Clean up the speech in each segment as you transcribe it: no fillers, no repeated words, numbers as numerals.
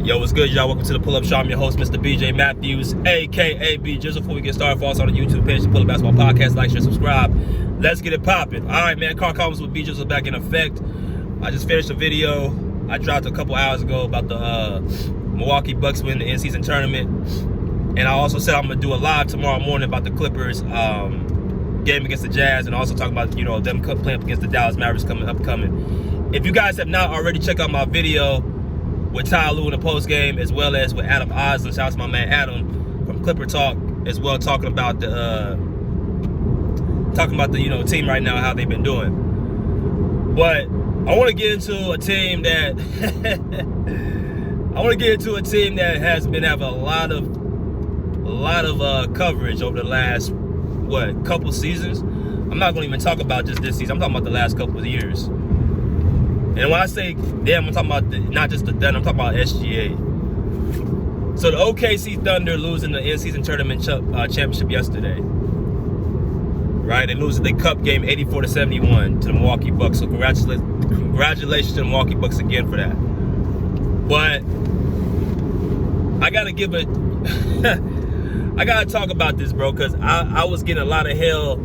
Yo, what's good, y'all? Welcome to the Pull Up Show. I'm your host, Mr. BJ Matthews, a.k.a. B. Just before we get started, follow us on the YouTube page, the Pull Up Basketball Podcast. Like, share, subscribe. Let's get it popping. All right, man. Car comments with B. Just was back in effect. I just finished a video I dropped a couple hours ago about the Milwaukee Bucks win the in-season tournament. And I also said I'm going to do a live tomorrow morning about the Clippers game against the Jazz, and also talk about, them playing against the Dallas Mavericks upcoming. If you guys have not already, check out my video with Ty Lue in the post game, as well as with Adam Osler. Shout out to my man Adam from Clipper Talk, as well, talking about the team right now, how they've been doing. But I want to get into a team that has been having a lot of coverage over the last couple seasons. I'm not going to even talk about just this season. I'm talking about the last couple of years. And when I say them, I'm talking about not just the Thunder, I'm talking about SGA. So the OKC Thunder losing the in-season tournament championship yesterday. Right? They lose the Cup game 84-71 to the Milwaukee Bucks. So congratulations to the Milwaukee Bucks again for that. But I gotta I gotta talk about this, bro, because I was getting a lot of hell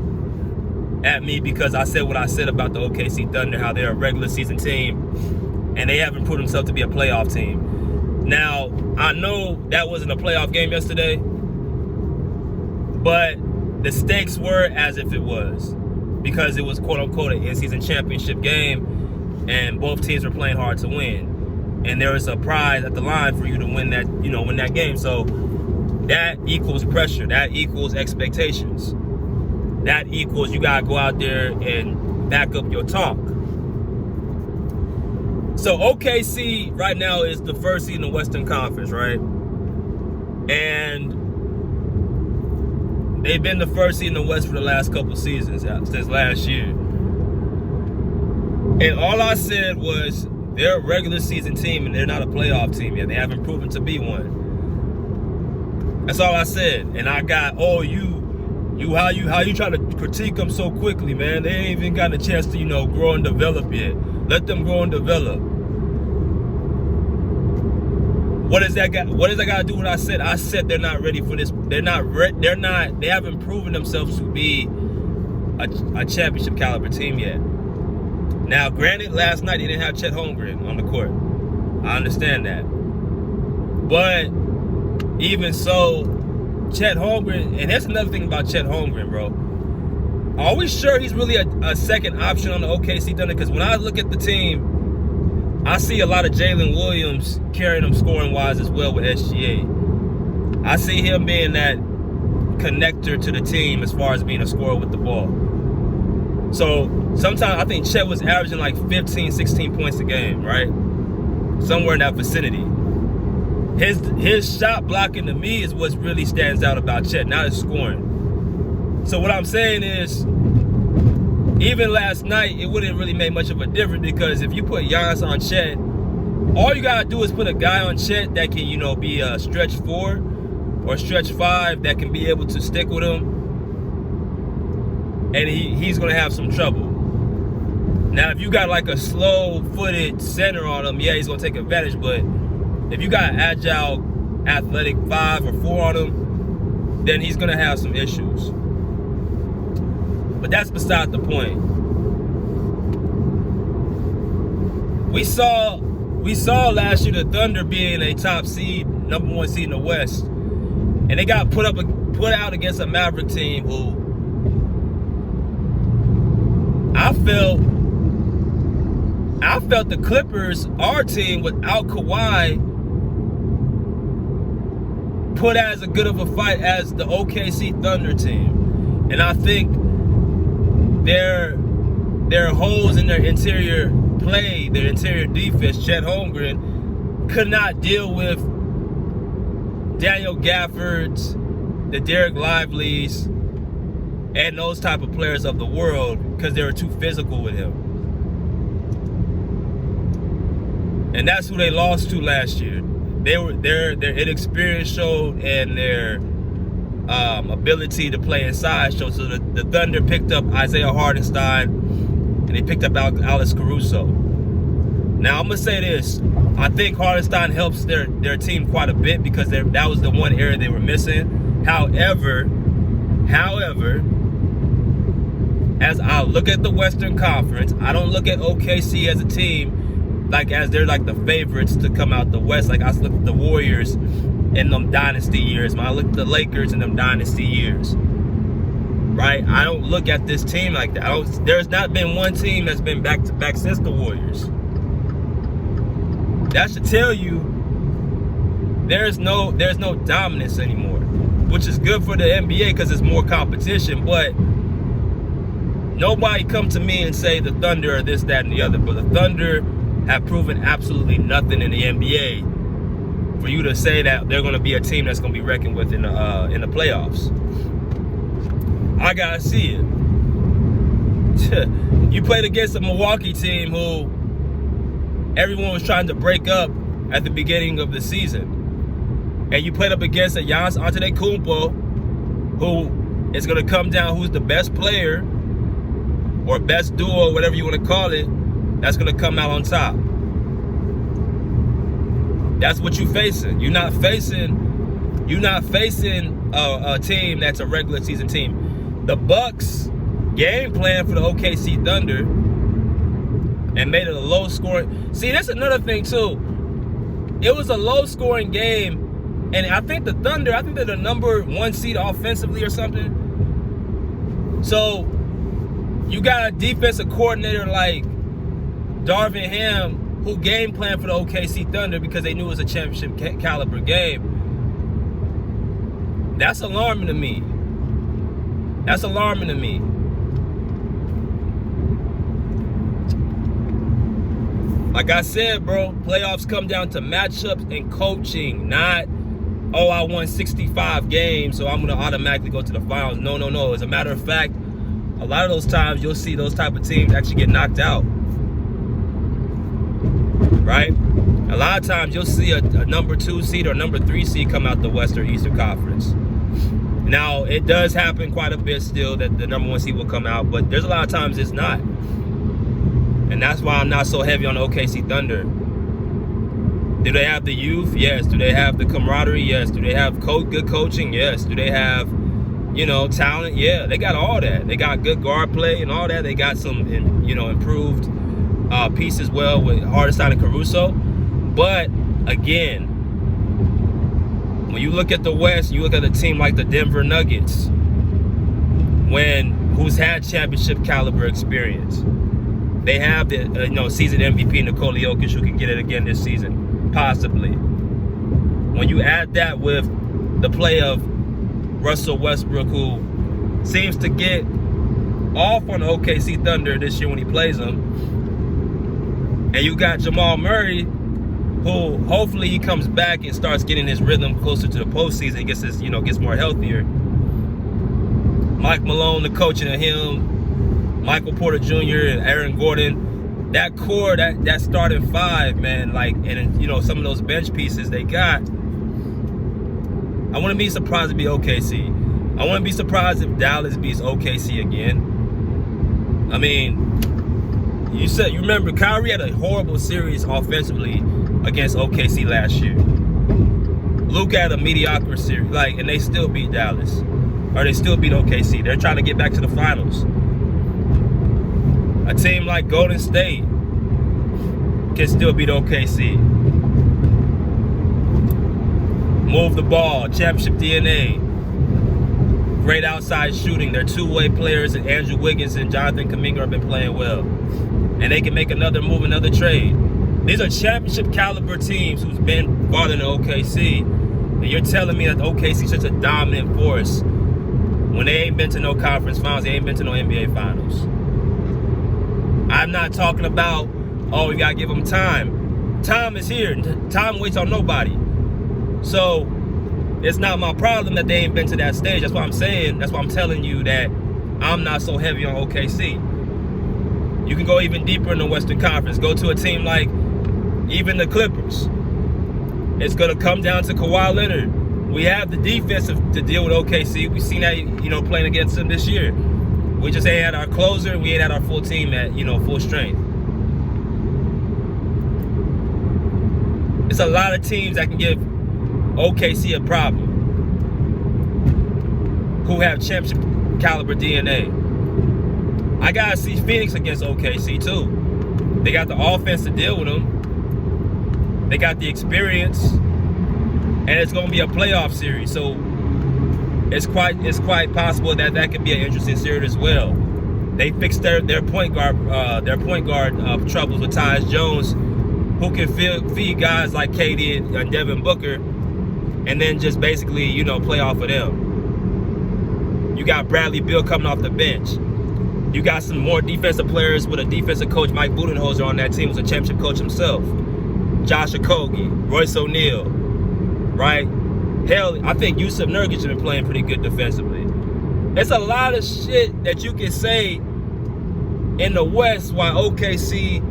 at me because I said what I said about the OKC Thunder, how they're a regular season team and they haven't proved themselves to be a playoff team. Now, I know that wasn't a playoff game yesterday, but the stakes were as if it was, because it was quote-unquote an in-season championship game and both teams were playing hard to win. And there was a prize at the line for you to win that game. So that equals pressure. That equals expectations. That equals you got to go out there and back up your talk. So OKC right now is the first seed in the Western Conference, right? And they've been the first seed in the West for the last couple seasons, since last year. And all I said was they're a regular season team and they're not a playoff team yet. They haven't proven to be one. That's all I said. And I got, how you trying to critique them so quickly, man? They ain't even gotten a chance to, grow and develop yet. Let them grow and develop. What does that got to do with what I said? I said they're not ready for this. They haven't proven themselves to be a championship caliber team yet. Now, granted, last night they didn't have Chet Holmgren on the court. I understand that. But even so, Chet Holmgren, and that's another thing about Chet Holmgren, bro. Are we sure he's really a second option on the OKC Thunder? Because when I look at the team, I see a lot of Jalen Williams carrying them scoring-wise as well with SGA. I see him being that connector to the team as far as being a scorer with the ball. So sometimes I think Chet was averaging like 15, 16 points a game, right? Somewhere in that vicinity. His shot blocking to me is what really stands out about Chet, not his scoring. So what I'm saying is, even last night, it wouldn't really make much of a difference, because if you put Giannis on Chet, all you gotta do is put a guy on Chet that can, be a stretch 4 or stretch 5 that can be able to stick with him, and he's gonna have some trouble. Now, if you got like a slow-footed center on him, yeah, he's gonna take advantage, but if you got agile, athletic 5 or 4 on him, then he's going to have some issues. But that's beside the point. We saw last year the Thunder being a top seed, number 1 seed in the West, and they got put out against a Maverick team who I felt the Clippers, our team without Kawhi, put as a good of a fight as the OKC Thunder team. And I think their holes in their interior play, their interior defense, Chet Holmgren, could not deal with Daniel Gaffords, the Derek Lively's, and those type of players of the world, because they were too physical with him. And that's who they lost to last year. Their inexperience showed, and their ability to play inside showed. So the Thunder picked up Isaiah Hartenstein, and they picked up Alex Caruso. Now, I'm going to say this. I think Hartenstein helps their team quite a bit because that was the one area they were missing. However, as I look at the Western Conference, I don't look at OKC as a team as they're like the favorites to come out the West. Like I look at the Warriors in them dynasty years. When I look at the Lakers in them dynasty years, right? I don't look at this team like that. There's not been one team that's been back-to-back since the Warriors. That should tell you there's no dominance anymore, which is good for the NBA because it's more competition. But nobody come to me and say the Thunder are this, that, and the other. But the Thunder have proven absolutely nothing in the NBA for you to say that they're going to be a team that's going to be reckoned with in the playoffs. I gotta see it. You played against a Milwaukee team who everyone was trying to break up at the beginning of the season. And you played up against a Giannis Antetokounmpo who is going to come down, who's the best player or best duo, whatever you want to call it, that's going to come out on top. That's what you're facing. You're not facing a team that's a regular season team. The Bucks game plan for the OKC Thunder and made it a low scoring. See, that's another thing too. It was a low scoring game, and I think the Thunder, they're the number 1 seed offensively or something. So you got a defensive coordinator like Darvin Ham who game planned for the OKC Thunder because they knew it was a championship caliber game. That's alarming to me. Like I said, bro, playoffs come down to matchups and coaching, not, oh, I won 65 games, so I'm going to automatically go to the finals. No. As a matter of fact, a lot of those times you'll see those type of teams actually get knocked out, right? A lot of times you'll see a number 2 seed or number 3 seed come out the Western Eastern Conference. Now, it does happen quite a bit still that the number 1 seed will come out, but there's a lot of times it's not. And that's why I'm not so heavy on the OKC Thunder. Do they have the youth? Yes. Do they have the camaraderie? Yes. Do they have good coaching? Yes. Do they have, talent? Yeah. They got all that. They got good guard play and all that. They got some, improved pieces well with Hartenstein and Caruso. But, again, when you look at the West, you look at a team like the Denver Nuggets, who's had championship caliber experience. They have the season MVP Nikola Jokic who can get it again this season, possibly. When you add that with the play of Russell Westbrook, who seems to get off on the OKC Thunder this year when he plays them, and you got Jamal Murray, who hopefully he comes back and starts getting his rhythm closer to the postseason, gets more healthier. Mike Malone, the coaching of him, Michael Porter Jr. and Aaron Gordon, that core, that starting 5, man, and some of those bench pieces they got. I wouldn't be surprised to be OKC. I wouldn't be surprised if Dallas beats OKC again. I mean, you remember Kyrie had a horrible series offensively against OKC last year. Luke had a mediocre series, and they still beat Dallas, or they still beat OKC. They're trying to get back to the finals. A team like Golden State can still beat OKC. Move the ball, championship DNA. Great outside shooting. Their 2-way players, and Andrew Wiggins and Jonathan Kuminga have been playing well. And they can make another move, another trade. These are championship caliber teams who's been farther than OKC. And you're telling me that OKC is such a dominant force when they ain't been to no conference finals, they ain't been to no NBA finals. I'm not talking about, you got to give them time. Time is here. Time waits on nobody. So, it's not my problem that they ain't been to that stage. That's what I'm saying. That's why I'm telling you that I'm not so heavy on OKC. You can go even deeper in the Western Conference. Go to a team like even the Clippers. It's going to come down to Kawhi Leonard. We have the defense to deal with OKC. We've seen that, playing against them this year. We just ain't had our closer. We ain't had our full team at, full strength. It's a lot of teams that can give OKC a problem, who have championship caliber DNA. I gotta see Phoenix against OKC too. They got the offense to deal with them. They got the experience, and it's gonna be a playoff series. So it's quite possible that could be an interesting series as well. They fixed their point guard troubles with Tyus Jones, who can feed guys like KD and Devin Booker, and then just basically, you know, play off of them. You got Bradley Beal coming off the bench. You got some more defensive players with a defensive coach, Mike Budenholzer, on that team, who's a championship coach himself. Josh Okogie, Royce O'Neal, right? Hell, I think Yusuf Nurkic has been playing pretty good defensively. There's a lot of shit that you can say in the West why OKC,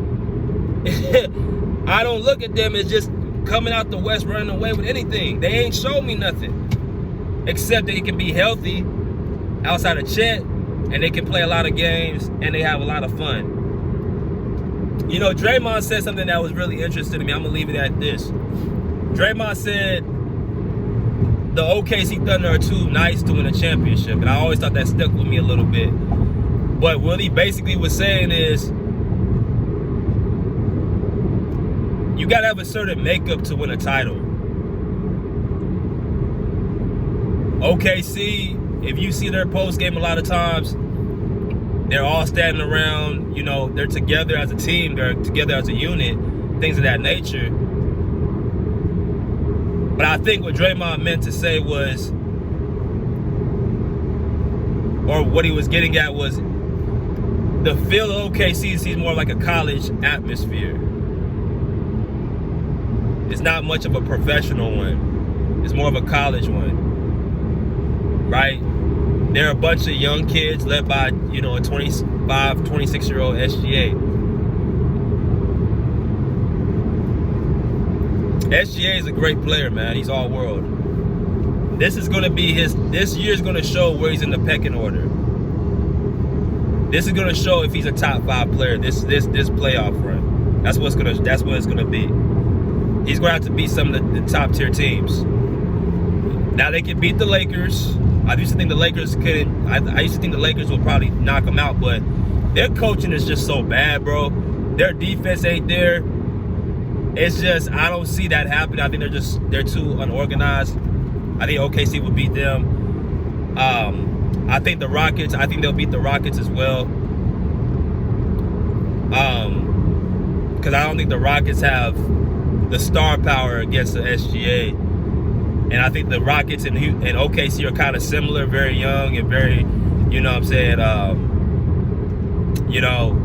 I don't look at them as just coming out the West running away with anything. They ain't shown me nothing. Except that he can be healthy outside of Chet, and they can play a lot of games, and they have a lot of fun. You know, Draymond said something that was really interesting to me. I'm going to leave it at this. Draymond said the OKC Thunder are too nice to win a championship, and I always thought that stuck with me a little bit. But what he basically was saying is, you got to have a certain makeup to win a title. OKC, if you see their post game a lot of times, they're all standing around, you know, they're together as a team, they're together as a unit, things of that nature. But I think what Draymond meant to say was, or what he was getting at was, the feel of OKC seems more like a college atmosphere. It's not much of a professional one. It's more of a college one, right? There are a bunch of young kids led by, you know, a 25, 26-year-old SGA. SGA is a great player, man. He's all world. This is going to be this year's going to show where he's in the pecking order. This is going to show if he's a top 5 player this playoff run. That's what it's going to be. He's going to have to beat some of the top tier teams. Now they can beat the Lakers. I used to think the Lakers couldn't. I used to think the Lakers would probably knock them out, but their coaching is just so bad, bro. Their defense ain't there. It's just, I don't see that happening. I think they're too unorganized. I think OKC will beat them. I think the Rockets, I think they'll beat the Rockets as well. Because I don't think the Rockets have the star power against the SGA. And I think the Rockets and OKC are kind of similar, very young and very, you know what I'm saying, you know,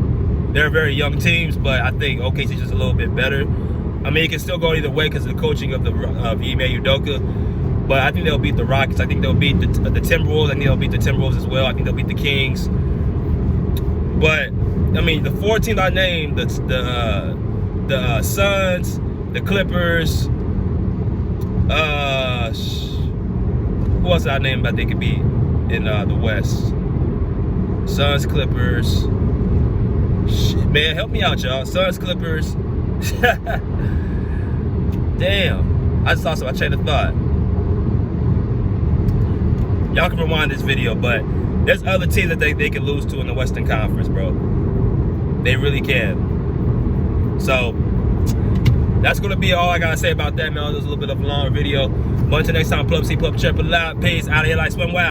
they're very young teams, but I think OKC is just a little bit better. I mean, it can still go either way because of the coaching of Ime Udoka. But I think they'll beat the Rockets. I think they'll beat the Timberwolves. I think they'll beat the Timberwolves as well. I think they'll beat the Kings. But, I mean, the 4 teams I named, the Suns, the Clippers, who else did I name that they could beat in the West? Suns, Clippers. Shit, man, help me out, y'all. Suns, Clippers. Damn. I just lost my train of thought. Y'all can rewind this video, but there's other teams that they can lose to in the Western Conference, bro. They really can. So, that's going to be all I got to say about that, man. It was a little bit of a long video. But until next time, Plub C, Plub Chirp, loud, peace, out of here like swim wild.